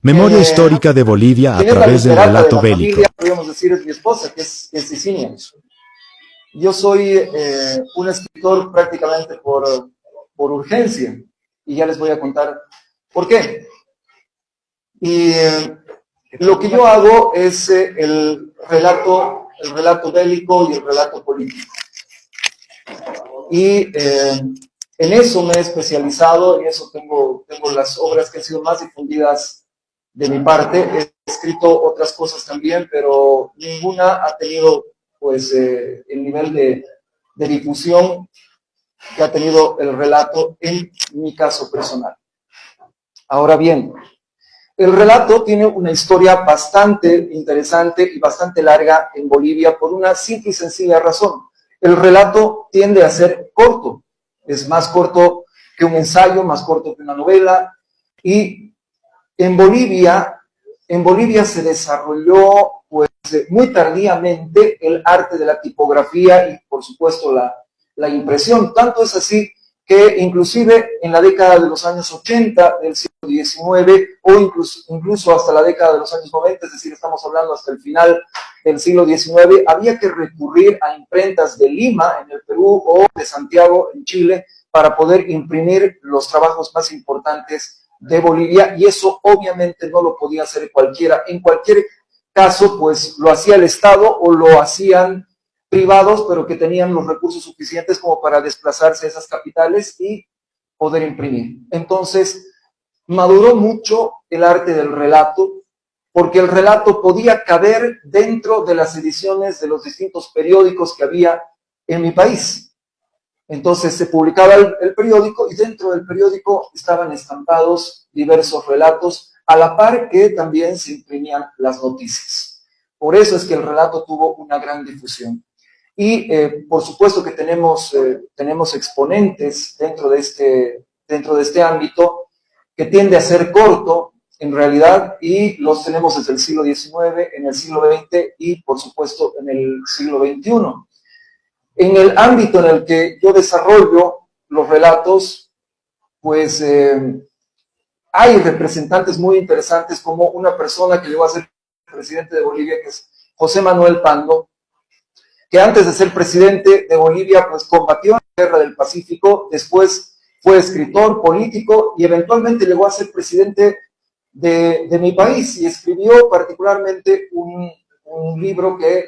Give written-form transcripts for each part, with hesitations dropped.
Memoria histórica de Bolivia a quien es la través del literata relato de la bélico. familia, podríamos decir, es mi esposa, que es Cecilia. Yo soy un escritor prácticamente por urgencia, y ya les voy a contar por qué. Y lo que yo hago es el relato bélico y el relato político. Y en eso me he especializado, en eso tengo las obras que han sido más difundidas de mi parte. He escrito otras cosas también, pero ninguna ha tenido pues el nivel de difusión que ha tenido el relato en mi caso personal. Ahora bien, el relato tiene una historia bastante interesante y bastante larga en Bolivia por una simple y sencilla razón. El relato tiende a ser corto, es más corto que un ensayo, más corto que una novela, y en Bolivia se desarrolló pues muy tardíamente el arte de la tipografía y por supuesto la impresión. Tanto es así que inclusive en la década de los años 80 del siglo XIX o incluso hasta la década de los años 90, es decir, estamos hablando hasta el final del siglo XIX, había que recurrir a imprentas de Lima en el Perú o de Santiago en Chile para poder imprimir los trabajos más importantes de Bolivia, y eso obviamente no lo podía hacer cualquiera. En cualquier caso, pues lo hacía el Estado o lo hacían privados, pero que tenían los recursos suficientes como para desplazarse a esas capitales y poder imprimir. Entonces, maduró mucho el arte del relato, porque el relato podía caber dentro de las ediciones de los distintos periódicos que había en mi país. Entonces se publicaba el periódico y dentro del periódico estaban estampados diversos relatos, a la par que también se imprimían las noticias. Por eso es que el relato tuvo una gran difusión. Y por supuesto que tenemos exponentes dentro de este ámbito que tiende a ser corto en realidad, y los tenemos desde el siglo XIX, en el siglo XX y por supuesto en el siglo XXI. En el ámbito en el que yo desarrollo los relatos, pues hay representantes muy interesantes, como una persona que llegó a ser presidente de Bolivia, que es José Manuel Pando, que antes de ser presidente de Bolivia, pues combatió en la Guerra del Pacífico, después fue escritor, político, y eventualmente llegó a ser presidente de mi país, y escribió particularmente un libro que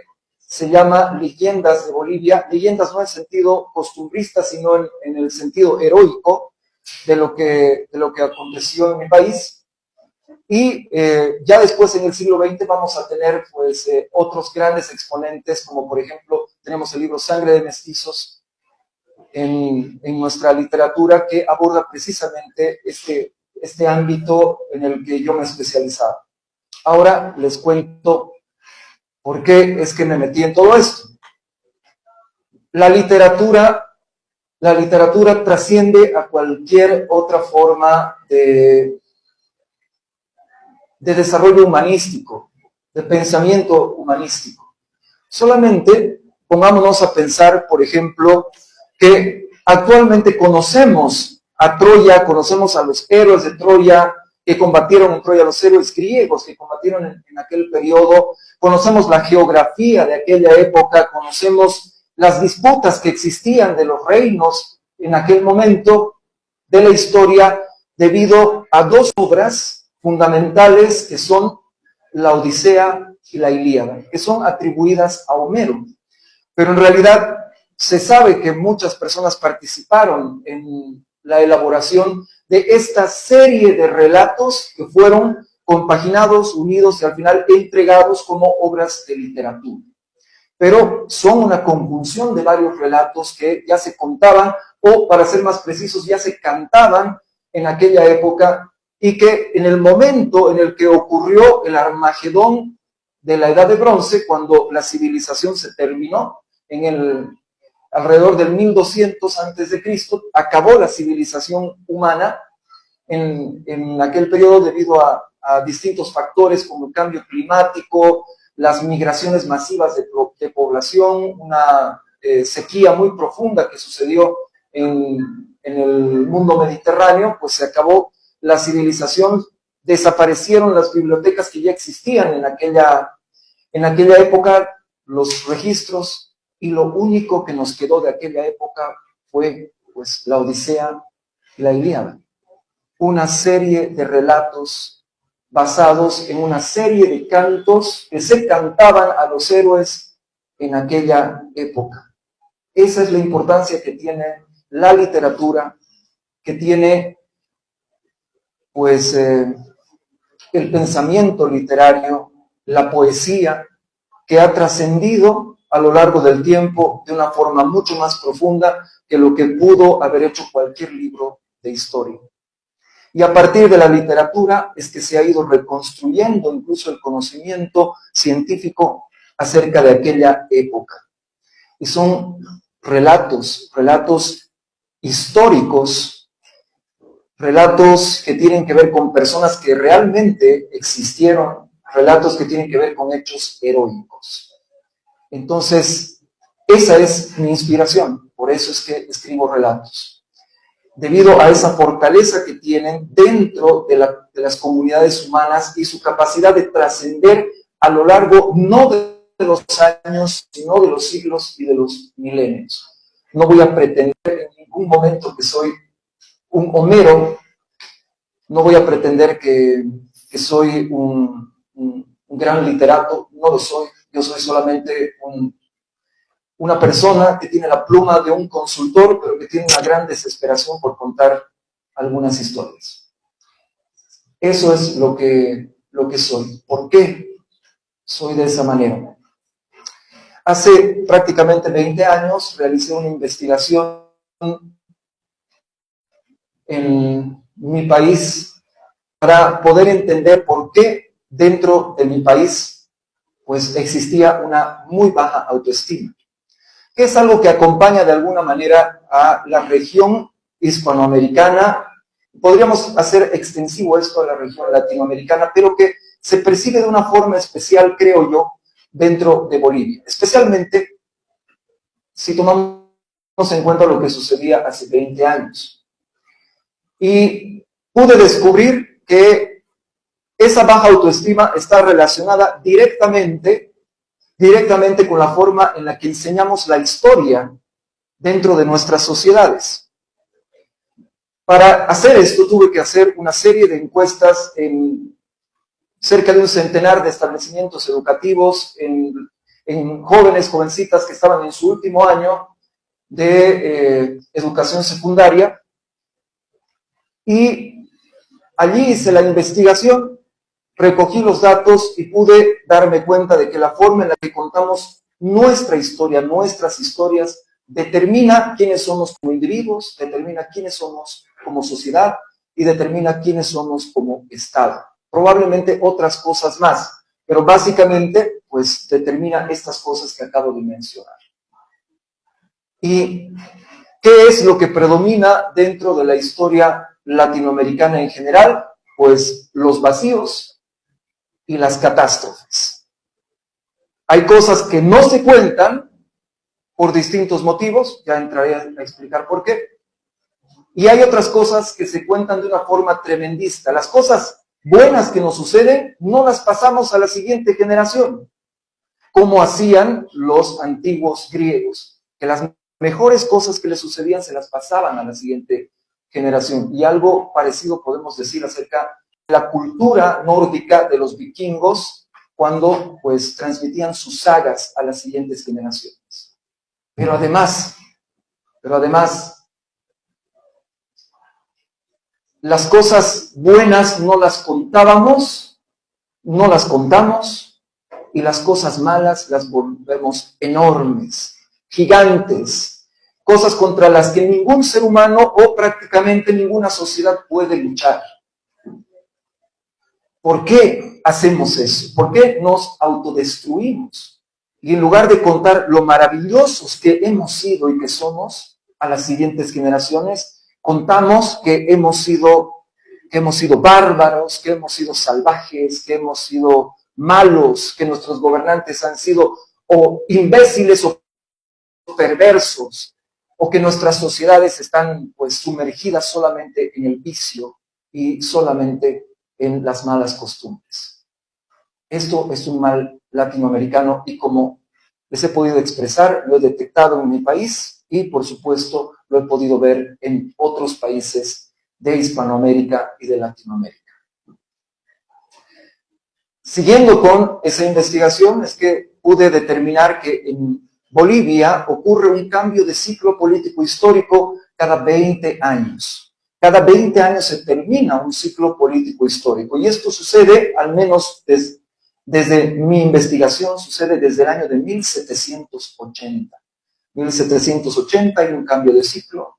se llama Leyendas de Bolivia. Leyendas no en sentido costumbrista, sino en el sentido heroico de lo que aconteció en mi país. Y ya después, en el siglo XX, vamos a tener pues otros grandes exponentes, como por ejemplo tenemos el libro Sangre de Mestizos en nuestra literatura, que aborda precisamente este ámbito en el que yo me he especializado. Ahora les cuento por qué es que me metí en todo esto. La literatura trasciende a cualquier otra forma de desarrollo humanístico, de pensamiento humanístico. Solamente pongámonos a pensar, por ejemplo, que actualmente conocemos a Troya, conocemos a los héroes de Troya que combatieron en Troya, los héroes griegos que combatieron en aquel periodo, conocemos la geografía de aquella época, conocemos las disputas que existían de los reinos en aquel momento de la historia, debido a dos obras fundamentales que son la Odisea y la Ilíada, que son atribuidas a Homero. Pero en realidad se sabe que muchas personas participaron en la elaboración de esta serie de relatos que fueron compaginados, unidos y al final entregados como obras de literatura. Pero son una conjunción de varios relatos que ya se contaban, o para ser más precisos, ya se cantaban en aquella época, y que en el momento en el que ocurrió el Armagedón de la Edad de Bronce, cuando la civilización se terminó, alrededor del 1200 a.C., acabó la civilización humana en aquel periodo debido a distintos factores como el cambio climático, las migraciones masivas de población, una sequía muy profunda que sucedió en el mundo mediterráneo. Pues se acabó la civilización desaparecieron las bibliotecas que ya existían en aquella época, los registros, y lo único que nos quedó de aquella época fue pues la Odisea y la Ilíada, una serie de relatos basados en una serie de cantos que se cantaban a los héroes en aquella época. Esa es la importancia que tiene la literatura, que tiene pues el pensamiento literario, la poesía, que ha trascendido a lo largo del tiempo de una forma mucho más profunda que lo que pudo haber hecho cualquier libro de historia. Y a partir de la literatura es que se ha ido reconstruyendo incluso el conocimiento científico acerca de aquella época. Y son relatos históricos, relatos que tienen que ver con personas que realmente existieron, relatos que tienen que ver con hechos heroicos. Entonces, esa es mi inspiración, por eso es que escribo relatos. Debido a esa fortaleza que tienen dentro de las comunidades humanas y su capacidad de trascender a lo largo no de los años, sino de los siglos y de los milenios. No voy a pretender en ningún momento que soy un Homero, no voy a pretender que soy un gran literato, no lo soy, yo soy solamente una persona que tiene la pluma de un consultor, pero que tiene una gran desesperación por contar algunas historias. Eso es lo que soy. ¿Por qué soy de esa manera? Hace prácticamente 20 años realicé una investigación en mi país para poder entender por qué dentro de mi país pues existía una muy baja autoestima, que es algo que acompaña de alguna manera a la región hispanoamericana. Podríamos hacer extensivo esto a la región latinoamericana, pero que se percibe de una forma especial, creo yo, dentro de Bolivia, especialmente si tomamos en cuenta lo que sucedía hace 20 años. Y pude descubrir que esa baja autoestima está relacionada directamente con la forma en la que enseñamos la historia dentro de nuestras sociedades. Para hacer esto tuve que hacer una serie de encuestas en cerca de un centenar de establecimientos educativos, en jóvenes, jovencitas que estaban en su último año de educación secundaria, y allí hice la investigación, recogí los datos y pude darme cuenta de que la forma en la que contamos nuestra historia, nuestras historias, determina quiénes somos como individuos, determina quiénes somos como sociedad y determina quiénes somos como Estado. Probablemente otras cosas más, pero básicamente pues determina estas cosas que acabo de mencionar. ¿Y qué es lo que predomina dentro de la historia latinoamericana en general? Pues los vacíos y las catástrofes. Hay cosas que no se cuentan por distintos motivos, ya entraré a explicar por qué, y hay otras cosas que se cuentan de una forma tremendista. Las cosas buenas que nos suceden no las pasamos a la siguiente generación, como hacían los antiguos griegos, que las mejores cosas que les sucedían se las pasaban a la siguiente generación. Y algo parecido podemos decir acerca de la cultura nórdica de los vikingos, cuando pues transmitían sus sagas a las siguientes generaciones. Pero además, las cosas buenas no las contábamos, no las contamos, y las cosas malas las volvemos enormes, gigantes, cosas contra las que ningún ser humano o prácticamente ninguna sociedad puede luchar. ¿Por qué hacemos eso? ¿Por qué nos autodestruimos? Y en lugar de contar lo maravillosos que hemos sido y que somos a las siguientes generaciones, contamos que hemos sido bárbaros, que hemos sido salvajes, que hemos sido malos, que nuestros gobernantes han sido o imbéciles o perversos, o que nuestras sociedades están pues sumergidas solamente en el vicio y solamente en las malas costumbres. Esto es un mal latinoamericano y como les he podido expresar, lo he detectado en mi país y por supuesto lo he podido ver en otros países de Hispanoamérica y de Latinoamérica. Siguiendo con esa investigación, es que pude determinar que en Bolivia ocurre un cambio de ciclo político histórico cada 20 años. Cada 20 años se termina un ciclo político histórico y esto sucede, al menos desde mi investigación, sucede desde el año de 1780. 1780 hay un cambio de ciclo,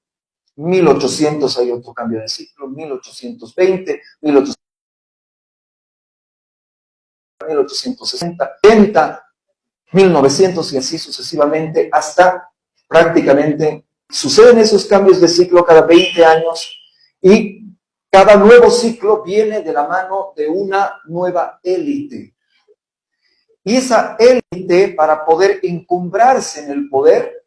1800 hay otro cambio de ciclo, 1820, 1860, 80, 1900 y así sucesivamente hasta prácticamente suceden esos cambios de ciclo cada 20 años y cada nuevo ciclo viene de la mano de una nueva élite. Y esa élite, para poder encumbrarse en el poder,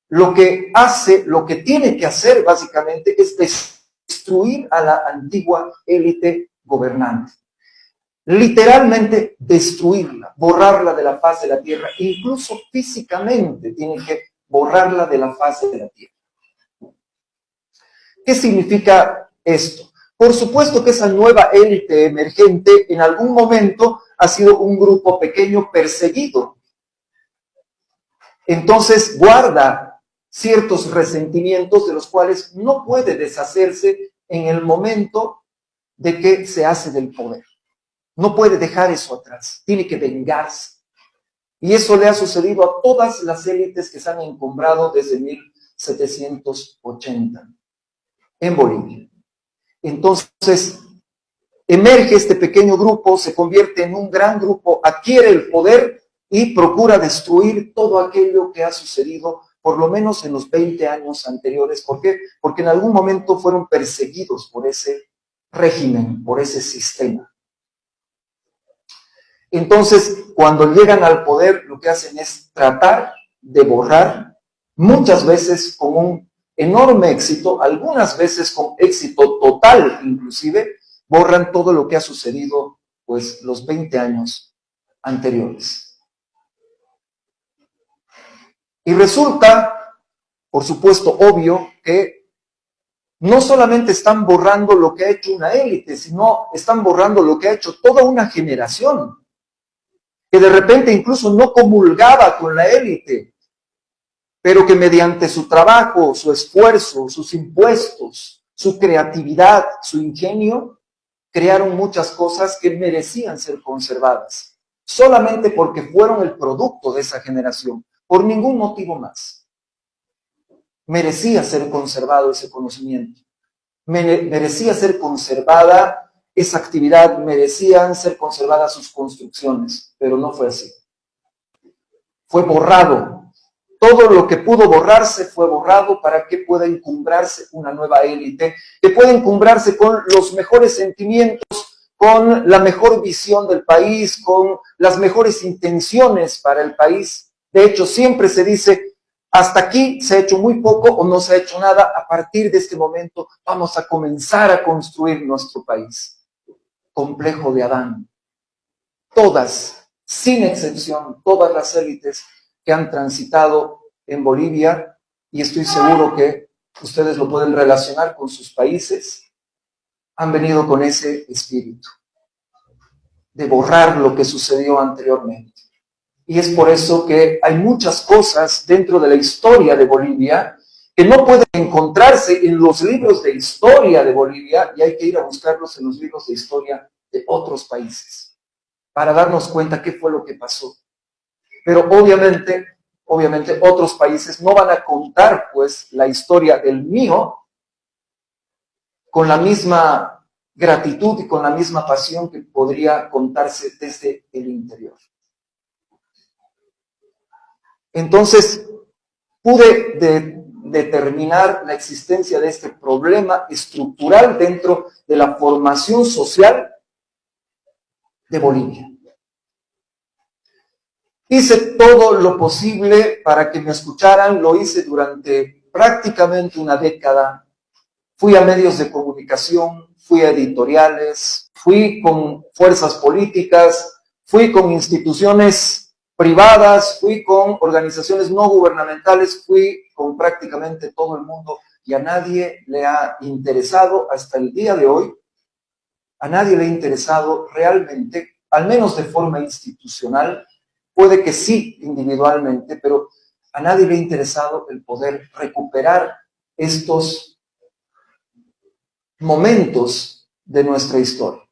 lo que hace, lo que tiene que hacer básicamente es destruir a la antigua élite gobernante. Literalmente destruirla, borrarla de la faz de la tierra, incluso físicamente tiene que borrarla de la faz de la tierra. ¿Qué significa esto? Por supuesto que esa nueva élite emergente en algún momento ha sido un grupo pequeño perseguido. Entonces guarda ciertos resentimientos de los cuales no puede deshacerse en el momento de que se hace del poder. No puede dejar eso atrás, tiene que vengarse. Y eso le ha sucedido a todas las élites que se han encumbrado desde 1780 en Bolivia. Entonces, emerge este pequeño grupo, se convierte en un gran grupo, adquiere el poder y procura destruir todo aquello que ha sucedido, por lo menos en los 20 años anteriores. ¿Por qué? Porque en algún momento fueron perseguidos por ese régimen, por ese sistema. Entonces, cuando llegan al poder, lo que hacen es tratar de borrar, muchas veces con un enorme éxito, algunas veces con éxito total inclusive, borran todo lo que ha sucedido, pues, los 20 años anteriores. Y resulta, por supuesto, obvio que no solamente están borrando lo que ha hecho una élite, sino están borrando lo que ha hecho toda una generación, que de repente incluso no comulgaba con la élite, pero que mediante su trabajo, su esfuerzo, sus impuestos, su creatividad, su ingenio, crearon muchas cosas que merecían ser conservadas, solamente porque fueron el producto de esa generación, por ningún motivo más. Merecía ser conservado ese conocimiento, merecía ser conservada esa actividad, merecían ser conservadas sus construcciones, pero no fue así. Fue borrado. Todo lo que pudo borrarse fue borrado para que pueda encumbrarse una nueva élite, que pueda encumbrarse con los mejores sentimientos, con la mejor visión del país, con las mejores intenciones para el país. De hecho, siempre se dice, hasta aquí se ha hecho muy poco o no se ha hecho nada, a partir de este momento vamos a comenzar a construir nuestro país. Complejo de Adán. Todas, sin excepción, todas las élites que han transitado en Bolivia, y estoy seguro que ustedes lo pueden relacionar con sus países, han venido con ese espíritu de borrar lo que sucedió anteriormente. Y es por eso que hay muchas cosas dentro de la historia de Bolivia que no pueden encontrarse en los libros de historia de Bolivia y hay que ir a buscarlos en los libros de historia de otros países para darnos cuenta qué fue lo que pasó. Pero obviamente otros países no van a contar pues la historia del mío con la misma gratitud y con la misma pasión que podría contarse desde el interior. Entonces, pude determinar la existencia de este problema estructural dentro de la formación social de Bolivia. Hice todo lo posible para que me escucharan, lo hice durante prácticamente una década. Fui a medios de comunicación, fui a editoriales, fui con fuerzas políticas, fui con instituciones privadas, fui con organizaciones no gubernamentales, fui con prácticamente todo el mundo y a nadie le ha interesado hasta el día de hoy, a nadie le ha interesado realmente, al menos de forma institucional, puede que sí individualmente, pero a nadie le ha interesado el poder recuperar estos momentos de nuestra historia.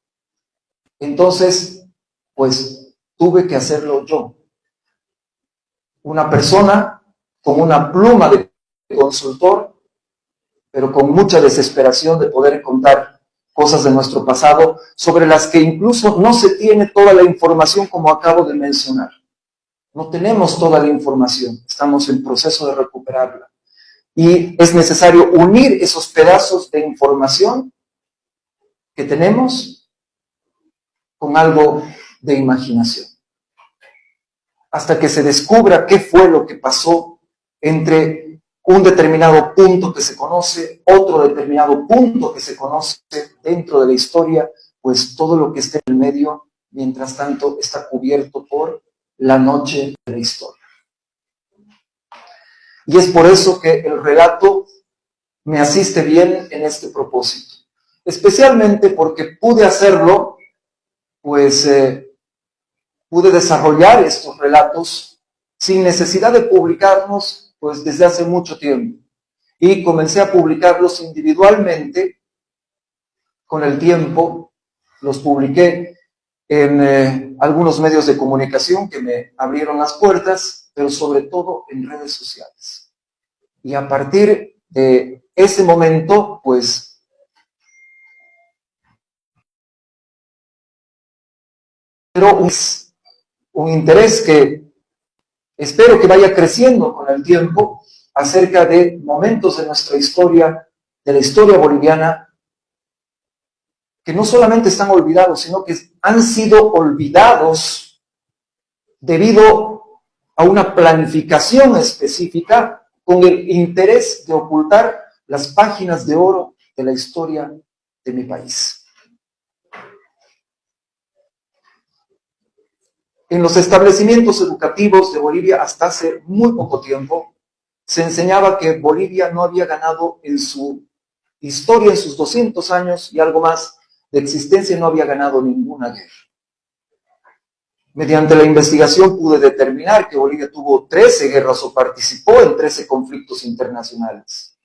Entonces, pues tuve que hacerlo yo. Una persona con una pluma de consultor, pero con mucha desesperación de poder contar cosas de nuestro pasado sobre las que incluso no se tiene toda la información como acabo de mencionar. No tenemos toda la información, estamos en proceso de recuperarla. Y es necesario unir esos pedazos de información que tenemos con algo de imaginación. Hasta que se descubra qué fue lo que pasó entre un determinado punto que se conoce, otro determinado punto que se conoce dentro de la historia, pues todo lo que esté en el medio, mientras tanto, está cubierto por la noche de la historia. Y es por eso que el relato me asiste bien en este propósito. Especialmente porque pude hacerlo, pues pude desarrollar estos relatos sin necesidad de publicarlos, pues desde hace mucho tiempo. Y comencé a publicarlos individualmente. Con el tiempo los publiqué en algunos medios de comunicación que me abrieron las puertas, pero sobre todo en redes sociales. Y a partir de ese momento, pues, pero un interés que espero que vaya creciendo con el tiempo acerca de momentos de nuestra historia, de la historia boliviana, que no solamente están olvidados, sino que han sido olvidados debido a una planificación específica con el interés de ocultar las páginas de oro de la historia de mi país. En los establecimientos educativos de Bolivia hasta hace muy poco tiempo se enseñaba que Bolivia no había ganado en su historia, en sus 200 años y algo más de existencia, no había ganado ninguna guerra. Mediante la investigación pude determinar que Bolivia tuvo 13 guerras o participó en 13 conflictos internacionales.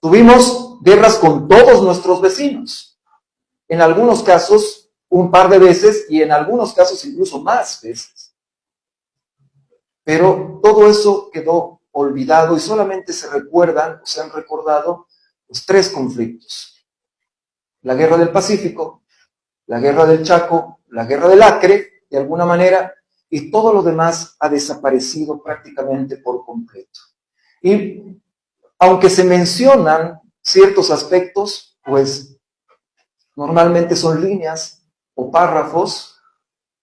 Tuvimos guerras con todos nuestros vecinos, en algunos casos un par de veces y en algunos casos incluso más veces. Pero todo eso quedó olvidado y solamente se recuerdan, o se han recordado, los 3 conflictos. La Guerra del Pacífico, la Guerra del Chaco, la Guerra del Acre, de alguna manera, y todo lo demás ha desaparecido prácticamente por completo. Y aunque se mencionan ciertos aspectos, pues normalmente son líneas o párrafos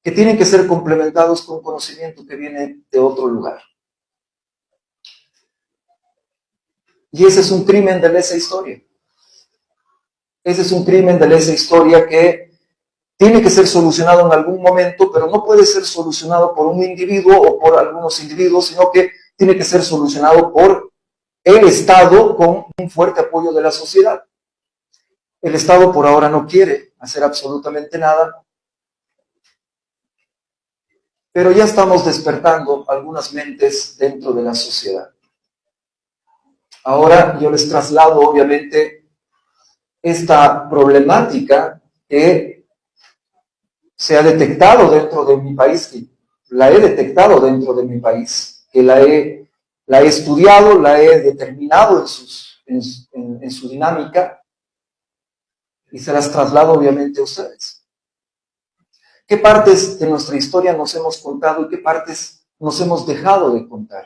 que tienen que ser complementados con conocimiento que viene de otro lugar. Y ese es un crimen de lesa historia. Ese es un crimen de lesa historia que tiene que ser solucionado en algún momento, pero no puede ser solucionado por un individuo o por algunos individuos, sino que tiene que ser solucionado por el Estado con un fuerte apoyo de la sociedad. El Estado por ahora no quiere hacer absolutamente nada, pero ya estamos despertando algunas mentes dentro de la sociedad. Ahora yo les traslado, obviamente, esta problemática que se ha detectado dentro de mi país, que la he detectado dentro de mi país, que la he estudiado, la he determinado en su dinámica y se las traslado obviamente a ustedes. ¿Qué partes de nuestra historia nos hemos contado y qué partes nos hemos dejado de contar?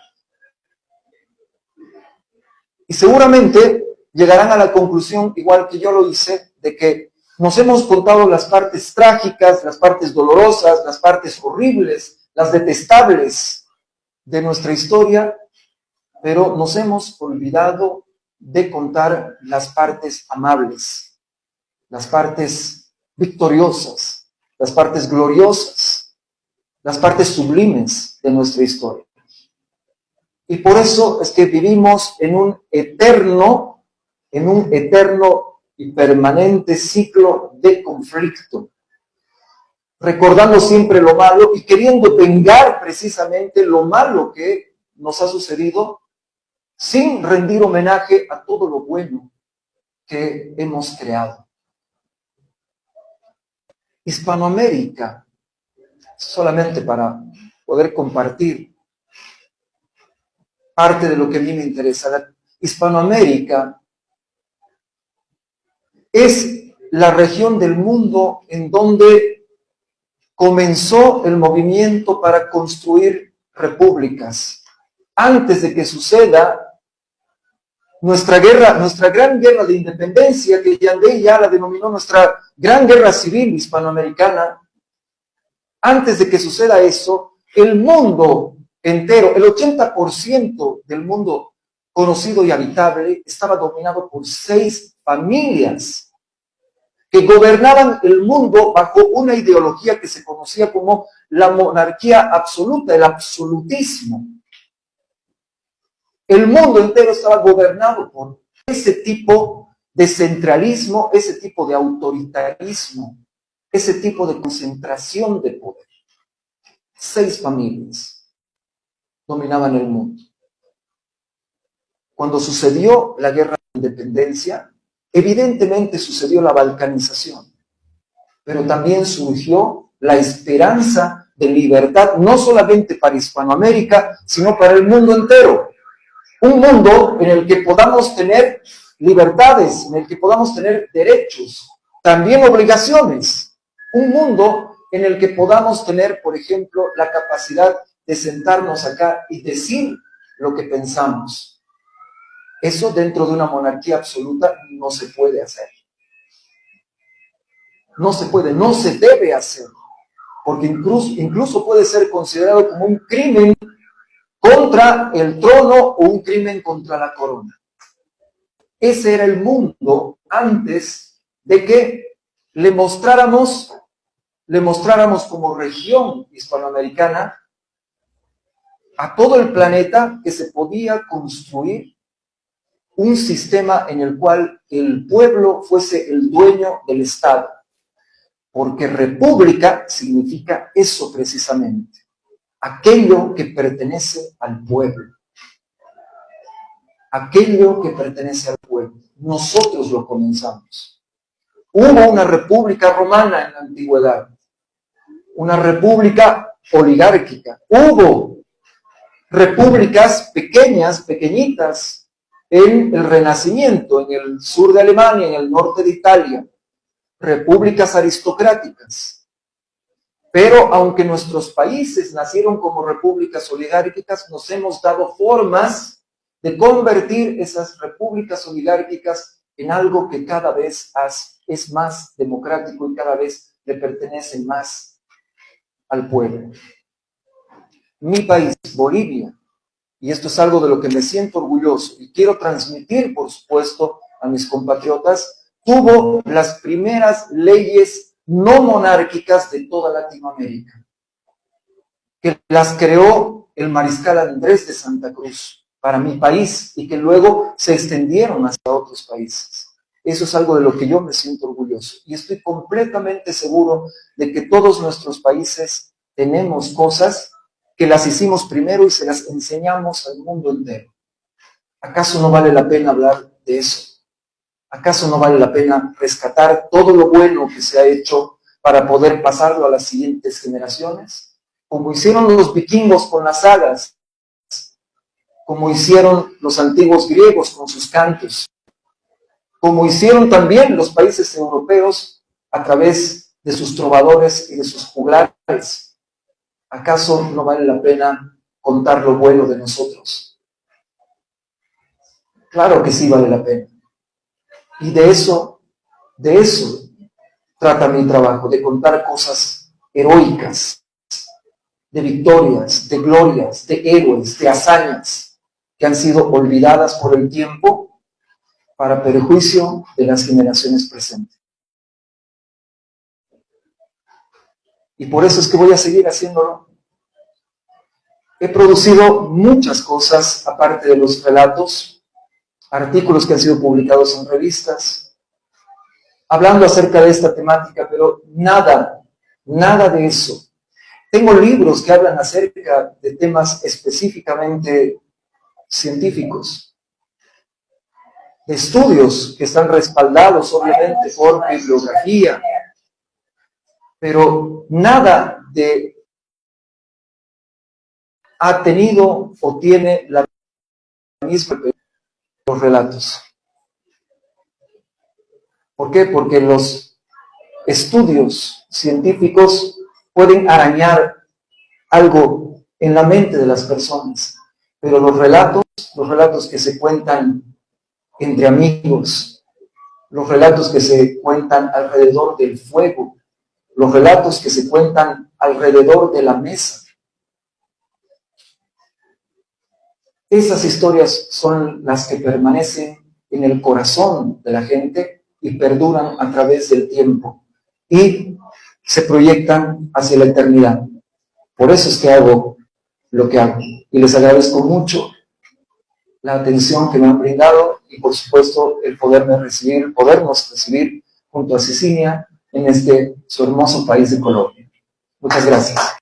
Y seguramente llegarán a la conclusión, igual que yo lo hice, de que nos hemos contado las partes trágicas, las partes dolorosas, las partes horribles, las detestables de nuestra historia, pero nos hemos olvidado de contar las partes amables, las partes victoriosas, las partes gloriosas, las partes sublimes de nuestra historia. Y por eso es que vivimos en un eterno y permanente ciclo de conflicto, recordando siempre lo malo y queriendo vengar precisamente lo malo que nos ha sucedido, sin rendir homenaje a todo lo bueno que hemos creado. Hispanoamérica, solamente para poder compartir parte de lo que a mí me interesa, Hispanoamérica es la región del mundo en donde comenzó el movimiento para construir repúblicas. Antes de que suceda nuestra gran guerra de independencia, que Yandé ya la denominó nuestra gran guerra civil hispanoamericana, antes de que suceda eso, el mundo entero, el 80% del mundo conocido y habitable, estaba dominado por 6 familias que gobernaban el mundo bajo una ideología que se conocía como la monarquía absoluta, el absolutismo. El mundo entero estaba gobernado por ese tipo de centralismo, ese tipo de autoritarismo, ese tipo de concentración de poder. 6 familias dominaban el mundo. Cuando sucedió la guerra de independencia, evidentemente sucedió la balcanización, pero también surgió la esperanza de libertad, no solamente para Hispanoamérica, sino para el mundo entero. Un mundo en el que podamos tener libertades, en el que podamos tener derechos, también obligaciones. Un mundo en el que podamos tener, por ejemplo, la capacidad de sentarnos acá y decir lo que pensamos. Eso dentro de una monarquía absoluta no se puede hacer. No se puede, no se debe hacer, porque incluso puede ser considerado como un crimen contra el trono o un crimen contra la corona. Ese era el mundo antes de que le mostráramos como región hispanoamericana a todo el planeta que se podía construir un sistema en el cual el pueblo fuese el dueño del Estado. Porque república significa eso precisamente, aquello que pertenece al pueblo. Aquello que pertenece al pueblo. Nosotros lo comenzamos. Hubo una república romana en la antigüedad, una república oligárquica. Hubo repúblicas pequeñas, pequeñitas, en el Renacimiento, en el sur de Alemania, en el norte de Italia, repúblicas aristocráticas. Pero aunque nuestros países nacieron como repúblicas oligárquicas, nos hemos dado formas de convertir esas repúblicas oligárquicas en algo que cada vez es más democrático y cada vez le pertenece más al pueblo. Mi país, Bolivia, y esto es algo de lo que me siento orgulloso y quiero transmitir, por supuesto, a mis compatriotas, tuvo las primeras leyes no monárquicas de toda Latinoamérica, que las creó el mariscal Andrés de Santa Cruz para mi país y que luego se extendieron hasta otros países. Eso es algo de lo que yo me siento orgulloso y estoy completamente seguro de que todos nuestros países tenemos cosas que las hicimos primero y se las enseñamos al mundo entero. ¿Acaso no vale la pena hablar de eso? ¿Acaso no vale la pena rescatar todo lo bueno que se ha hecho para poder pasarlo a las siguientes generaciones? Como hicieron los vikingos con las sagas, como hicieron los antiguos griegos con sus cantos, como hicieron también los países europeos a través de sus trovadores y de sus juglares. ¿Acaso no vale la pena contar lo bueno de nosotros? Claro que sí vale la pena. Y de eso trata mi trabajo, de contar cosas heroicas, de victorias, de glorias, de héroes, de hazañas que han sido olvidadas por el tiempo para perjuicio de las generaciones presentes. Y por eso es que voy a seguir haciéndolo. He producido muchas cosas, aparte de los relatos, artículos que han sido publicados en revistas, hablando acerca de esta temática, pero nada de eso. Tengo libros que hablan acerca de temas específicamente científicos, de estudios que están respaldados obviamente por bibliografía, pero nada de ha tenido o tiene la misma los relatos. ¿Por qué? Porque los estudios científicos pueden arañar algo en la mente de las personas, pero los relatos que se cuentan entre amigos, los relatos que se cuentan alrededor del fuego, los relatos que se cuentan alrededor de la mesa, esas historias son las que permanecen en el corazón de la gente y perduran a través del tiempo y se proyectan hacia la eternidad. Por eso es que hago lo que hago. Y les agradezco mucho la atención que me han brindado y por supuesto el podernos recibir junto a Cecilia en este su hermoso país de Colombia. Muchas gracias.